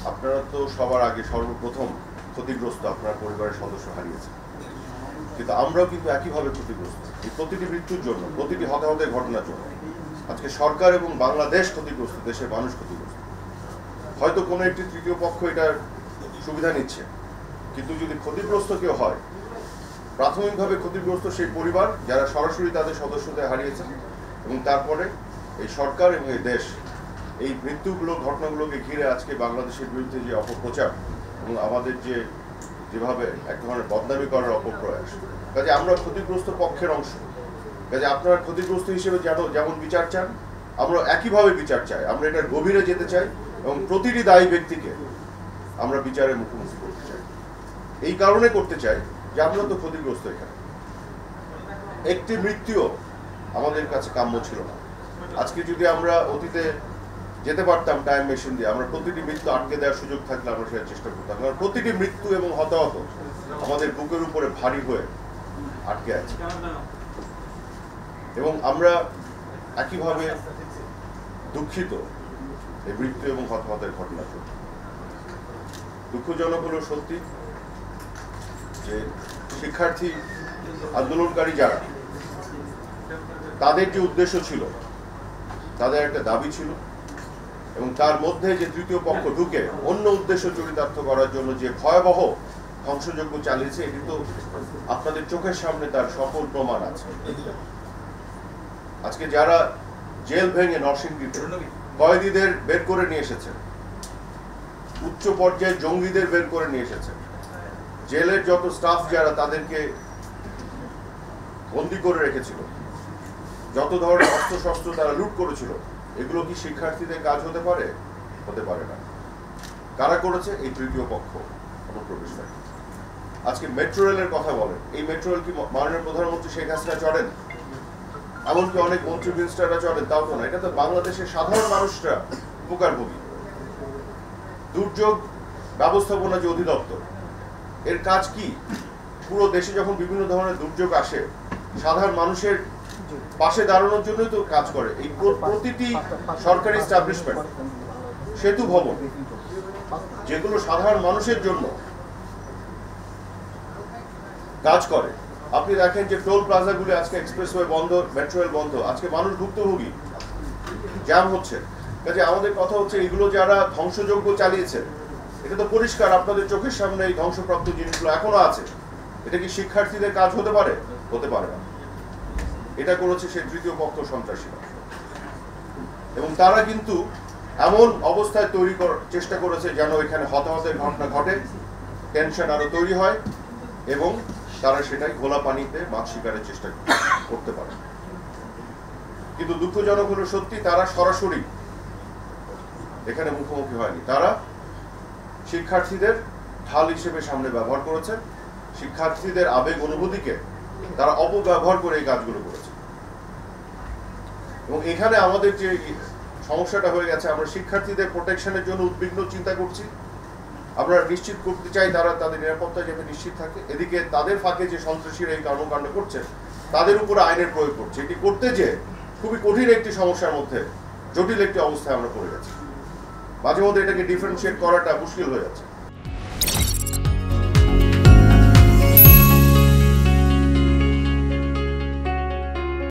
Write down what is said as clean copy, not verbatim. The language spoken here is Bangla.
আপনারা তো সবার আগে সর্বপ্রথম ক্ষতিগ্রস্ত, আপনার পরিবারের সদস্য হারিয়েছে, কিন্তু আমরাও কিন্তু একইভাবে ক্ষতিগ্রস্ত। এই প্রতিটি মৃত্যুর জন্য, প্রতিটি হতাহতের ঘটনার জন্য আজকে সরকার এবং বাংলাদেশ ক্ষতিগ্রস্ত, দেশের মানুষ ক্ষতিগ্রস্ত। হয়তো কোনো একটি তৃতীয় পক্ষ এটার সুবিধা নিচ্ছে, কিন্তু যদি ক্ষতিগ্রস্ত কেউ হয়, প্রাথমিকভাবে ক্ষতিগ্রস্ত সেই পরিবার যারা সরাসরি তাদের সদস্যদের হারিয়েছেন, এবং তারপরে এই সরকার এবং এই দেশ এই মৃত্যুগুলো ঘটনাগুলোকে ঘিরে আজকে বাংলাদেশের বিরুদ্ধে যে অপপ্রচার এবং আমাদের যেভাবে এক ধরনের বদনামি করার অপপ্রয়াস, কাজে আমরা ক্ষতিগ্রস্ত পক্ষের অংশ। কাজে আপনারা ক্ষতিগ্রস্ত হিসেবে যেমন বিচার চান, আমরা একইভাবে বিচার চাই। আমরা এটার গভীরে যেতে চাই এবং প্রতিটি দায়ী ব্যক্তিকে আমরা বিচারের মুখোমুখি করতে চাই। এই কারণে করতে চাই যে আমরা তো ক্ষতিগ্রস্ত, এখানে একটি মৃত্যুও আমাদের কাছে কাম্য ছিল না। আজকে যদি আমরা অতীতে যেতে পারতাম টাইম মেশিন দিয়ে, আমরা প্রতিটি মৃত্যু আটকে দেওয়ার সুযোগ থাকলে আমরা সেটা চেষ্টা করতাম, কারণ প্রতিটি মৃত্যু এবং হতাহত আমাদের বুকের উপরে ভারী হয়ে আটকে আছে। এবং আমরা একইভাবে দুঃখিত এই মৃত্যু এবং হতাহতের ঘটনার জন্য। দুঃখজনক হলো সত্যি যে শিক্ষার্থী আন্দোলনকারী যারা, তাদের যে উদ্দেশ্য ছিল, তাদের একটা দাবি ছিল, এবং তার মধ্যে যে তৃতীয় পক্ষ ঢুকে অন্য উদ্দেশ্য চরিতার্থ করার জন্য যে ভয়াবহ ধ্বংসযজ্ঞ চালিয়েছে, এটি তো আপনাদের চোখের সামনে তার সফল প্রমাণ আছে। আজকে যারা জেল ভেঙে নরসিংদীতে কয়েদিদের বের করে নিয়ে এসেছে, উচ্চ পর্যায়ে জঙ্গিদের বের করে নিয়ে এসেছে, জেলের যত স্টাফ যারা তাদেরকে বন্দী করে রেখেছিল, যত ধরনের অস্ত্রশস্ত্র তারা লুট করেছিল, এগুলো কি শিক্ষার্থীদের কাজ হতে পারে? হতে পারে না। কারা করেছে? এই তৃতীয় পক্ষ অনুপ্রবেশকারী। আজকে মেট্রো রেলের কথা বলেন, এই মেট্রো রেল কি মাননীয় প্রধানমন্ত্রী শেখ হাসিনা চড়েন? এমনকি অনেক মন্ত্রী মিনিস্টাররা চড়েন? তাও তো না। এটা তো বাংলাদেশের সাধারণ মানুষরা উপকারভোগী। দুর্যোগ ব্যবস্থাপনা যে অধিদপ্তর, এর কাজ কি? পুরো দেশে যখন বিভিন্ন ধরনের দুর্যোগ আসে, সাধারণ মানুষের পাশে দাঁড়ানোর জন্যই তো কাজ করে। এই প্রতিটি সরকারি এস্টাবলিশমেন্ট, সেতু ভবন, যেগুলো সাধারণ মানুষের জন্য কাজ করে। আপনি দেখেন যে টোল প্লাজাগুলি আজকে এক্সপ্রেসওয়ে বন্ধ, মেট্রো রেল বন্ধ, আজকে মানুষ ভুক্তভোগী, জ্যাম হচ্ছে। কাজে আমাদের কথা হচ্ছে, এগুলো যারা ধ্বংসযজ্ঞ চালিয়েছে, এটা তো পরিষ্কার আপনাদের চোখের সামনে এই ধ্বংসপ্রাপ্ত জিনিসগুলো এখনো আছে। এটা কি শিক্ষার্থীদের কাজ হতে পারে? হতে পারে না। এটা করেছে সেই তৃতীয় পক্ষ সন্ত্রাসীরা, এবং তারা কিন্তু এমন অবস্থায় তৈরি করার চেষ্টা করেছে যেন এখানে হতাহতের ঘটনা ঘটে, টেনশন আরো তৈরি হয়, এবং তারা সেটাই ঘোলা পানিতে মাছ শিকারের চেষ্টা করতে পারে। কিন্তু দুঃখজনক হলো সত্যি, তারা সরাসরি এখানে মুখোমুখি হয়নি। তারা শিক্ষার্থীদের ঢাল হিসেবে সামনে ব্যবহার করেছে, শিক্ষার্থীদের আবেগ অনুভূতিকে তারা অপব্যবহার করে এই কাজগুলো করেছে। এবং এখানে আমাদের যে সমস্যাটা হয়ে গেছে, আমরা শিক্ষার্থীদের প্রোটেকশনের জন্য উদ্বিগ্ন চিন্তা করছি। আমরা নিশ্চিত করতে চাই তারা তাদের নিরাপত্তা যাতে নিশ্চিত থাকে। এদিকে তাদের ফাঁকে যে সন্ত্রাসীরা এই কর্মকাণ্ড করছে, তাদের উপরে আইনের প্রয়োগ করছে। এটি করতে যে খুবই কঠিন একটি সমস্যার মধ্যে, জটিল একটি অবস্থায় আমরা পড়ে গেছি। মাঝে মধ্যে এটাকে ডিফারেন্সিয়েট করাটা মুশকিল হয়ে যাচ্ছে।